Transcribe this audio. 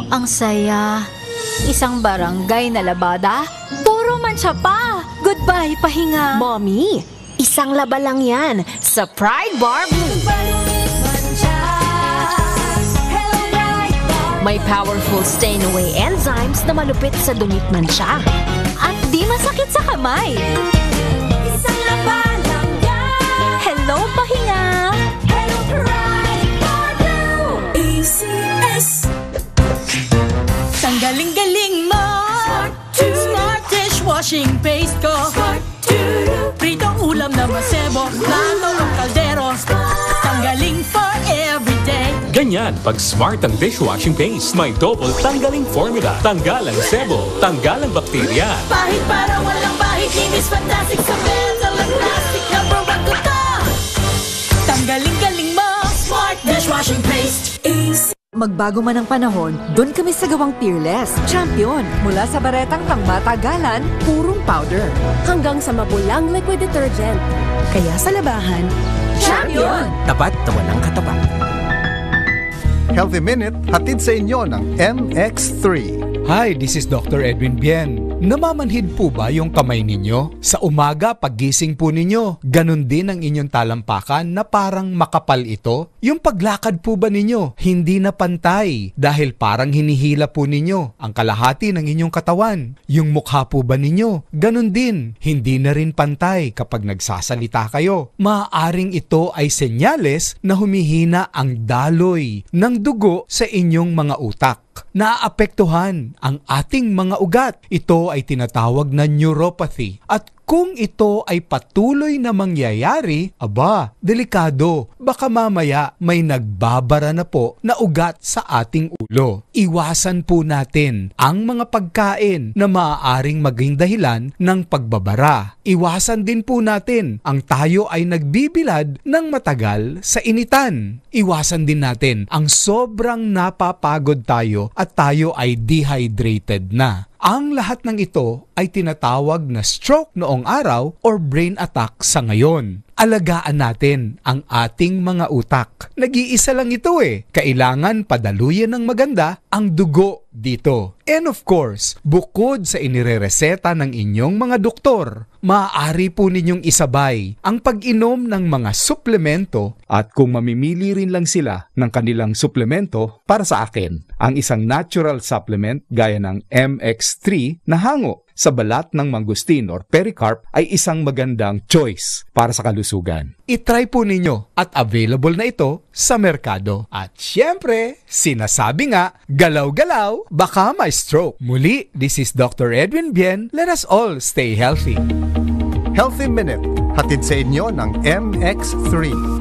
Ang saya. Isang barangay na labada, puro mancha pa. Goodbye, pahinga. Mommy, isang laba lang yan sa Pride Bar Blue. May powerful stain-away enzymes na malupit sa dumit mancha. At di masakit sa kamay. Isang laba lang yan. Hello, pahinga. Hello, Pride Bar Blue. ACS. Tanggaling-galing mo. Smart dishwashing paste ko. Pritong ulam na masebo, plato o kaldero. Tanggaling for everyday. Ganyan pag smart ang dishwashing paste. May double tanggaling formula. Tanggal ang sebo, tanggal ang bakterya. Pahit para walang bahid, linis fantastic sa metal at plastic. Number one ko to. Tanggaling-galing mo. Smart dishwashing paste. Magbago man ang panahon, doon kami sa gawang Peerless. Champion, mula sa baretang pangmatagalan, purong powder. Hanggang sa mapulang liquid detergent. Kaya sa labahan, Champion! Tapat na walang katapat. Healthy Minute, hatid sa inyo ng MX3. Hi, this is Dr. Edwin Bien. Namamanhid po ba yung kamay ninyo? Sa umaga, paggising po ninyo, ganun din ang inyong talampakan na parang makapal ito? Yung paglakad po ba ninyo, hindi na pantay dahil parang hinihila po ninyo ang kalahati ng inyong katawan? Yung mukha po ba ninyo, ganun din, hindi na rin pantay kapag nagsasalita kayo? Maaaring ito ay senyales na humihina ang daloy ng dugo sa inyong mga utak. Naaapektuhan ang ating mga ugat. Ito ay tinatawag na neuropathy. At kung ito ay patuloy na mangyayari, delikado. Baka mamaya may nagbabara na po na ugat sa ating ulo. Iwasan po natin ang mga pagkain na maaaring maging dahilan ng pagbabara. Iwasan din po natin ang tayo ay nagbibilad ng matagal sa initan. Iwasan din natin ang sobrang napapagod tayo at tayo ay dehydrated na. Ang lahat ng ito ay tinatawag na stroke noong araw or brain attack sa ngayon. Alagaan natin ang ating mga utak. Nag-iisa lang ito Kailangan padaluyan ng maganda ang dugo dito. And of course, bukod sa inirereseta ng inyong mga doktor, maaari po ninyong isabay ang pag-inom ng mga suplemento at kung mamimili rin lang sila ng kanilang suplemento para sa akin, ang isang natural supplement gaya ng MX3 na hango sa balat ng mangustin or pericarp ay isang magandang choice para sa kalusugan. I-try po ninyo at available na ito sa merkado. At syempre, sinasabi nga, galaw-galaw, baka may stroke. Muli, this is Dr. Edwin Bien. Let us all stay healthy. Healthy Minute, hatid sa inyo ng MX3.